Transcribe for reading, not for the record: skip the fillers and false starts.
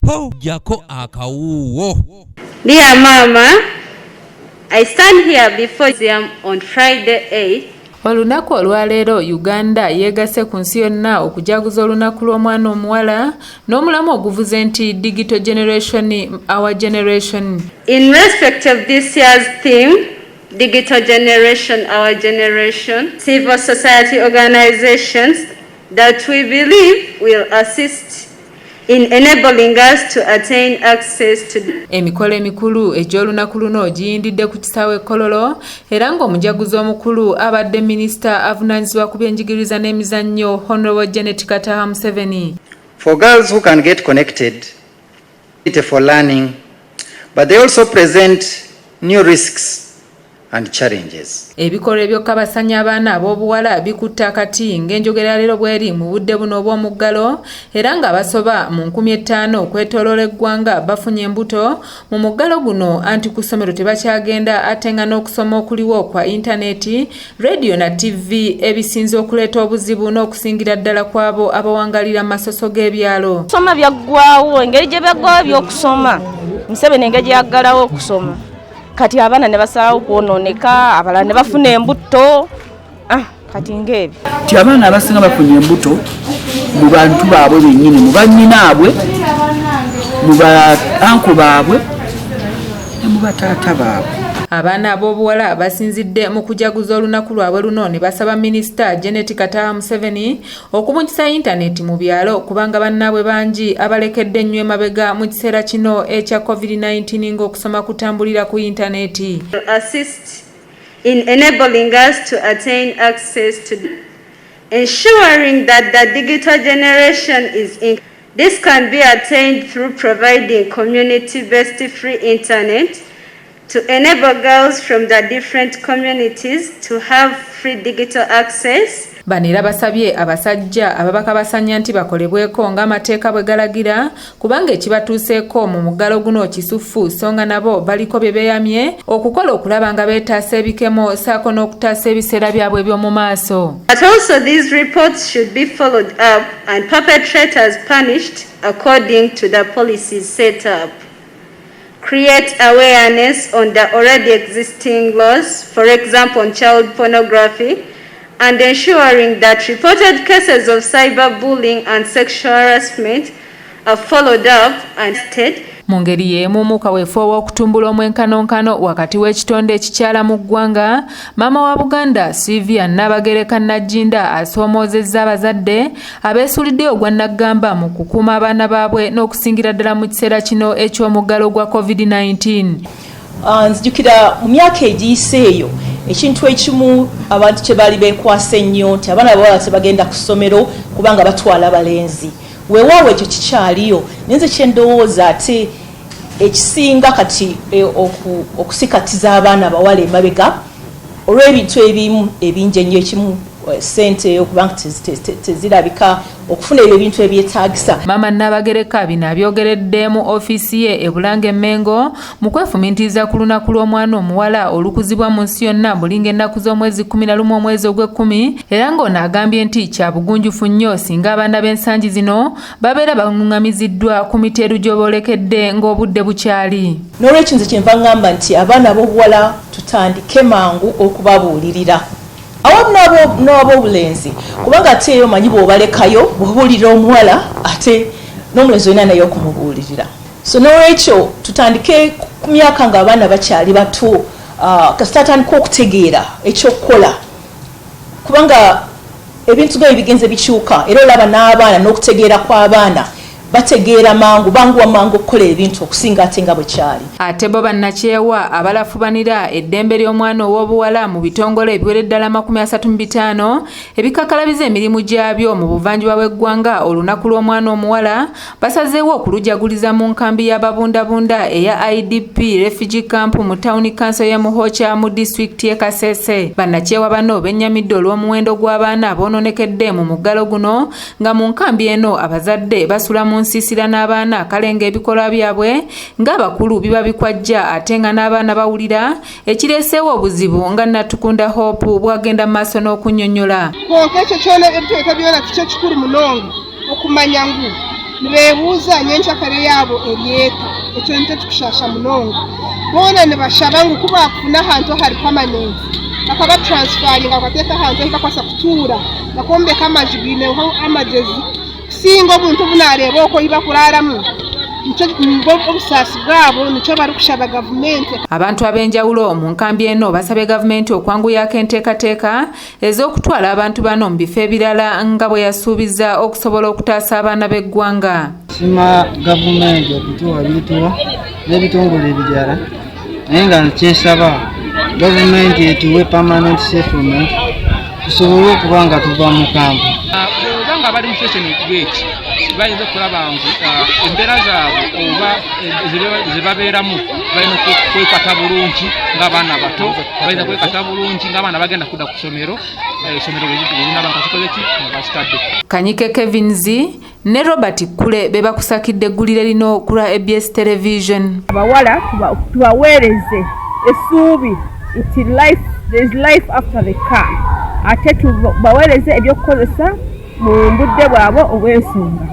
po jako akawuwo. Dear Mama, I stand here before you on Friday 8th. Olunaku olwaleero Uganda yeegase ku nsi yonna okujaguza olunaku lw'omwana omuwala n'omulamu oguvuze nti digital generation, our generation. In respect of this year's theme, digital generation, our generation, civil society organizations that we believe will assist in enabling us to attain access to emikolo emikulu egy'olunaku luno giyindidde ku kisaawe Kololo era ng'omujaguzi omukulu abadde minisita avunaanyizibwa ku byenjigiriza n'emizannyo Honorable Janet Kataha Museveni. For girls who can get connected, for learning, but they also present new risks and challenges. Ebikolwa eby'okukabasanya abaana ab'obuwala bikutte akati ng'enjogera leero bweri mu budde buno obw'omuggalo era nga basoba mu 1500 okwetooloola eggwanga bafunye embuto mu muggalo guno anti ku ssomero tebakyagenda ate nga n'okusoma okuliwo kwa intaneti, radio na TV ebisinze okuleeta obuzibu n'okusingira ddala kw'abo abawangalira amasoso g'ebyalo. Soma byaggwawo engeri gye byaggwawo by'okusoma Museveni engeri gye yaggalawo okusoma. Kati abaana ne basalawo kwononeka, abalala ne bafuna embuto. Kati ngebi. Ti abaana abasinga bafunye embuto mu bantu baabwe bennyini, mu bannyinaabwe, mu banko baabwe, ne mu bataata baabwe. Abaana ab'obuwala basinzidde mu kujaguza olunaku lwabwe luno ne basaba minisita Janet Kataha Museveni okubunjisa intaneti mu byalo kubanga bannaabwe bangi abalekedde ennyo emabega mu kiseera kino ekya COVID-19 ng'okusoma kutambulira ku intaneti. Assist in enabling us to attain access to ensuring that the digital generation is in. This can be attained through providing community-based free internet to enable girls from the different communities to have free digital access. Banera basabye abasajja ababakabasanya nti bakolebweko ng'amateeka bwe galagira kubanga ekibatuuseeko mu muggalo guno kisufu so nga nabo baliko bye beeyamye okukola okulaba nga beetaasa ebikemo saako n'okutaasa ebiseera byabwe eby'omu maaso. But also these reports should be followed up and perpetrators punished according to the policies set up. Create awareness on the already existing laws, for example on child pornography, and ensuring that reported cases of cyberbullying and sexual harassment are followed up and tested. Mu ngeri y'emu mu kaweefo w'okutumbula omwenkanonkano wakati w'ekitonde ekikyala mu ggwanga, maama wa Buganda Sylvia Nabagereka Najjinda asoomoozezza abazadde abeesuulidde ogwa naggamba mu kukuuma abaana baabwe n'okusingira ddala mu kiseera kino eky'omuggalo gwa COVID-19. Nzijukira mu myaka egiyise eyo ekintu ekimu abantu kye baali beekwasa ennyo nti abaana bawala tebagenda ku ssomero kubanga batwala abalenzi. Weewaawo ekyo kikyaliyo nenze kyendowooza ate ekisinga kati okusikatiza abaana bawala emabega olw'ebintu ebimu ebingi ennyo ekimu sente okubanga tezirabika okufuna ebyo ebintu ebyetaagisa. Maama Nabagereka bino abyogeredde mu ofiisi ye e Bulange Mengo mu kwefumiitiriza ku lunaku lw'omwana omuwala olukuzibwa mu nsi yonna bulinga ennaku z'omwezi 11 omwezi ogw'ekkumi era ng'ono agambye nti kya bugunjufu nnyo singa abaana b'ensangi zino babeera baŋŋamiziddwa ku miteeru gy'oboolekedde ng'obudde bukyali. N'olwekyo nze kyenva ŋŋamba nti abaana b'obuwala tutandike mangu okubabuulirira awamu n'ab'obulenzi kubanga ate eyo manyi bw'obalekayo bw'obuulirira omuwala ate n'omulenzi olina naye okumubuulirira. So n'olwekyo tutandike ku myaka ng'abaana bakyali bato kasitatandika okutegeera ekyokukola kubanga ebintu nga bigenze bikyuka era olaba n'abaana n'okutegeera kw'abaana bategeera mangu banguwa mangu okukola ebintu okusinga ate nga bwe kyali. Ate bo bannakyewa abalafubanira eddembe ly'omwana ow'obuwala mu bitongole ebiwera ddala 35 ebikakalabiza emirimu gyabyo mu buvanjuba bw'eggwanga olunaku lw'omwana omuwala basazeewo okulujaguliza mu nkambi y'ababundabunda eya IDP refugee camp mu tawuni kanso ya Muhocha mu disitulikiti y'e Kasese. Bannakyewa bano bennyamidde olw'omuwendo gw'abaana aboononekedde mu muggalo guno nga mu nkambi eno abazadde basula mu nsiisira n'abaana akalenga ebikolwa byabwe ng'abakulu biba bikwajja ate nga n'abaana bawulira ekireeseewo obuzibu nga Natukunda Hope bwagenda maaso n'okunnyonnyola. Konka ekyo kyona ebiteeka byona kikyo kikulu munonga okumanya ngu nibebuuza nyenkyakare yaabo eryeta ekyo nikyo kikushasha munonga boona nibashaba ngu kuba bakufuna ahantu hari permanent bakabatransfaringa bakateeka ahantu ahi bakwasa kutuura bakombeka amaju gaineho amagezi kusinga obuntu bunareeba okwo hi bakuraramu obusaasi bwabo nikyo bari kushaba gavumenti. Abantu ab'enjawulo mu nkambi eno basabye gavumenti okwanguyako enteekateeka ez'okutwala abantu bano mu bifo ebirala nga bwe yasuubiza okusobola okutaasa abaana b'eggwanga. Sima gavumenti okutuwa bituwa n'ebitongole ebirala naye nga kyensaba gavumenti etuwe permanent settlement tusobole okuba nga tuva mu kampu. Obanga bali mu station gate bayinza okulaba ngu embeera zaabwe oba zebabeeramu balina kwekata bulungi ng'abaana bato, balina kwekata bulungi ng'abaana bagenda kudda ku ssomero, essomero lirina bakakikoze ki nga basitadde. Kanyike Kevins ne Robert Kule be bakusakidde eggulire lino ku lwa ABS Television. Abawala tubaweereze essuubi iti life, there is life after the car. Ate tubaweereze ebyokukozesa mu budde bwabwe obw'ensonga.